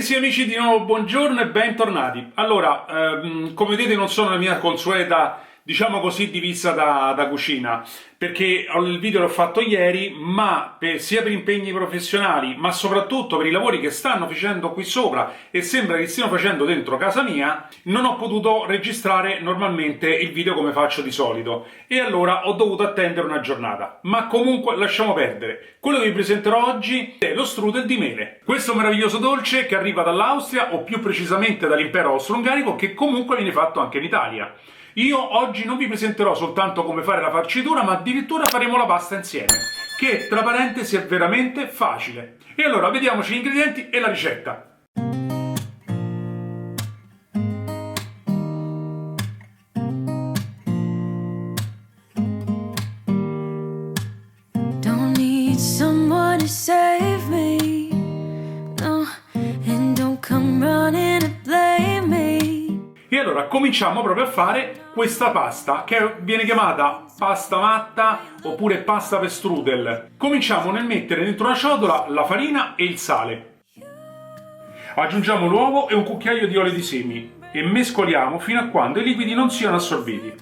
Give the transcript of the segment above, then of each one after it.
Carissimi amici, di nuovo buongiorno e bentornati. Allora, come vedete non sono la mia consueta, diciamo così, divisa da cucina, perché il video l'ho fatto ieri, ma sia per impegni professionali, ma soprattutto per i lavori che stanno facendo qui sopra e sembra che stiano facendo dentro casa mia, non ho potuto registrare normalmente il video come faccio di solito e allora ho dovuto attendere una giornata. Ma comunque lasciamo perdere. Quello che vi presenterò oggi è lo strudel di mele. Questo meraviglioso dolce che arriva dall'Austria, o più precisamente dall'impero austro-ungarico, che comunque viene fatto anche in Italia. Io oggi non vi presenterò soltanto come fare la farcitura, ma addirittura faremo la pasta insieme, che tra parentesi è veramente facile. E allora vediamoci gli ingredienti e la ricetta. Don't need someone to save me, no, and don't come running to blame me. E allora cominciamo proprio a fare questa pasta, che viene chiamata pasta matta oppure pasta per strudel. Cominciamo nel mettere dentro una ciotola la farina e il sale. Aggiungiamo l'uovo e un cucchiaio di olio di semi e mescoliamo fino a quando i liquidi non siano assorbiti.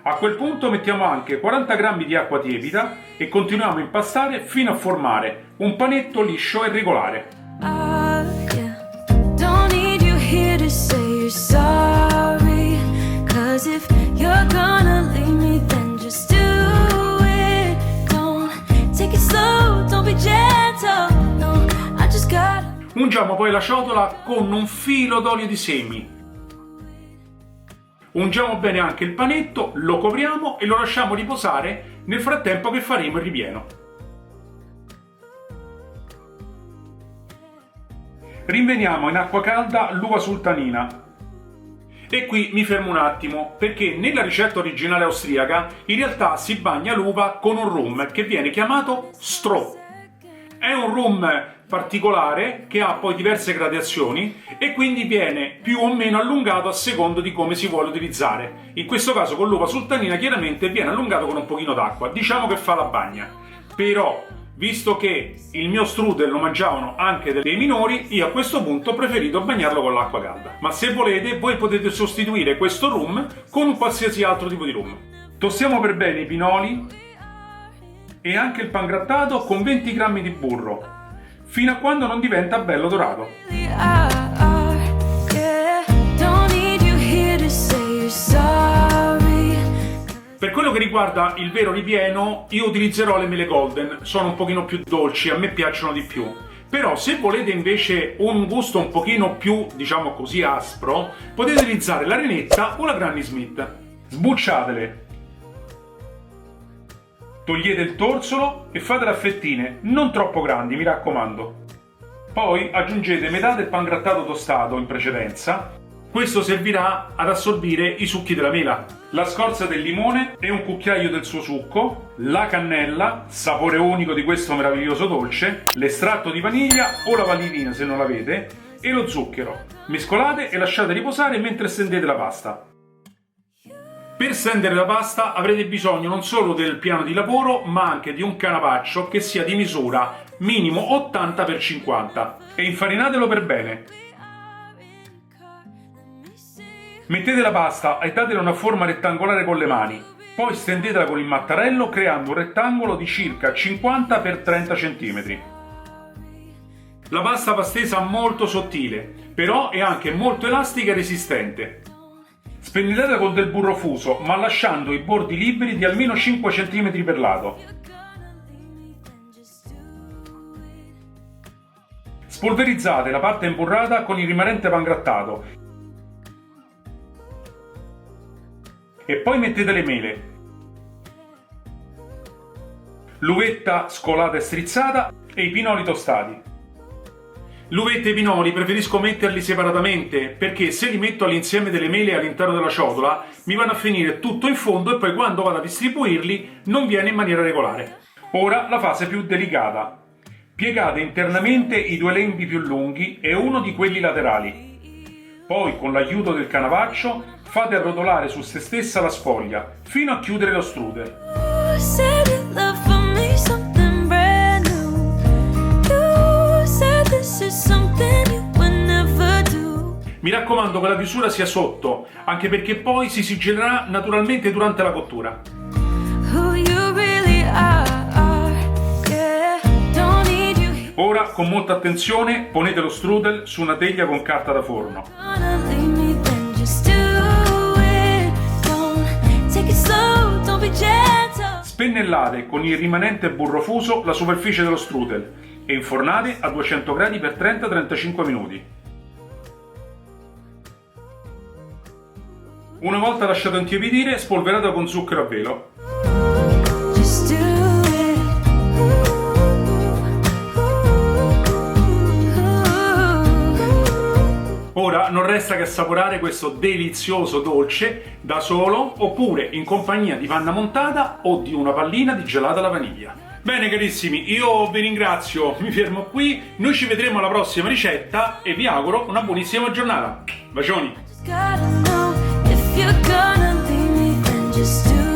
A quel punto mettiamo anche 40 g di acqua tiepida e continuiamo a impastare fino a formare un panetto liscio e regolare. Say you're sorry, 'cause if you're gonna leave me, then just do it. Don't take it slow, don't be gentle, no, I just gotta. Ungiamo poi la ciotola con un filo d'olio di semi. Ungiamo bene anche il panetto, lo copriamo e lo lasciamo riposare nel frattempo che faremo il ripieno. Rinveniamo in acqua calda l'uva sultanina. E qui mi fermo un attimo, perché nella ricetta originale austriaca in realtà si bagna l'uva con un rum che viene chiamato Stroh. È un rum particolare che ha poi diverse gradazioni e quindi viene più o meno allungato a secondo di come si vuole utilizzare. In questo caso con l'uva sultanina chiaramente viene allungato con un pochino d'acqua, diciamo che fa la bagna. Però, visto che il mio strudel lo mangiavano anche dei minori, io a questo punto ho preferito bagnarlo con l'acqua calda. Ma se volete, voi potete sostituire questo rum con un qualsiasi altro tipo di rum. Tostiamo per bene i pinoli e anche il pangrattato con 20 g di burro, fino a quando non diventa bello dorato. Per quello che riguarda il vero ripieno, io utilizzerò le mele golden, sono un pochino più dolci, a me piacciono di più. Però se volete invece un gusto un pochino più, diciamo così, aspro, potete utilizzare la Renetta o la Granny Smith. Sbucciatele. Togliete il torsolo e fatele a fettine, non troppo grandi, mi raccomando. Poi aggiungete metà del pangrattato tostato in precedenza. Questo servirà ad assorbire i succhi della mela, la scorza del limone e un cucchiaio del suo succo, la cannella, sapore unico di questo meraviglioso dolce, l'estratto di vaniglia o la vanillina se non l'avete, e lo zucchero. Mescolate e lasciate riposare mentre stendete la pasta. Per stendere la pasta avrete bisogno non solo del piano di lavoro, ma anche di un canavaccio che sia di misura minimo 80x50 e infarinatelo per bene. Mettete la pasta e datele una forma rettangolare con le mani, poi stendetela con il mattarello creando un rettangolo di circa 50x30 cm. La pasta va stesa molto sottile, però è anche molto elastica e resistente. Spennelletela con del burro fuso, ma lasciando i bordi liberi di almeno 5 cm per lato. Spolverizzate la parte imburrata con il rimanente pangrattato e poi mettete le mele, l'uvetta scolata e strizzata e i pinoli tostati. L'uvetta e i pinoli preferisco metterli separatamente perché se li metto all'insieme delle mele all'interno della ciotola mi vanno a finire tutto in fondo e poi quando vado a distribuirli non viene in maniera regolare. Ora la fase più delicata. Piegate internamente i due lembi più lunghi e uno di quelli laterali. Poi con l'aiuto del canavaccio fate arrotolare su se stessa la sfoglia fino a chiudere lo strudel. Mi raccomando che la chiusura sia sotto, anche perché poi si sigilerà naturalmente durante la cottura. Who you really are, yeah. Don't need you Ora, con molta attenzione, ponete lo strudel su una teglia con carta da forno. gonna leave me, then just do it. Don't take it slow, don't be gentle. Spennellate con il rimanente burro fuso la superficie dello strudel e infornate a 200 gradi per 30-35 minuti. Una volta lasciato intiepidire, spolverate con zucchero a velo. Just do it. Ora non resta che assaporare questo delizioso dolce da solo oppure in compagnia di panna montata o di una pallina di gelato alla vaniglia. Bene carissimi, io vi ringrazio, mi fermo qui, noi ci vedremo alla prossima ricetta e vi auguro una buonissima giornata. Bacioni! Gotta know if you're gonna leave me, then just do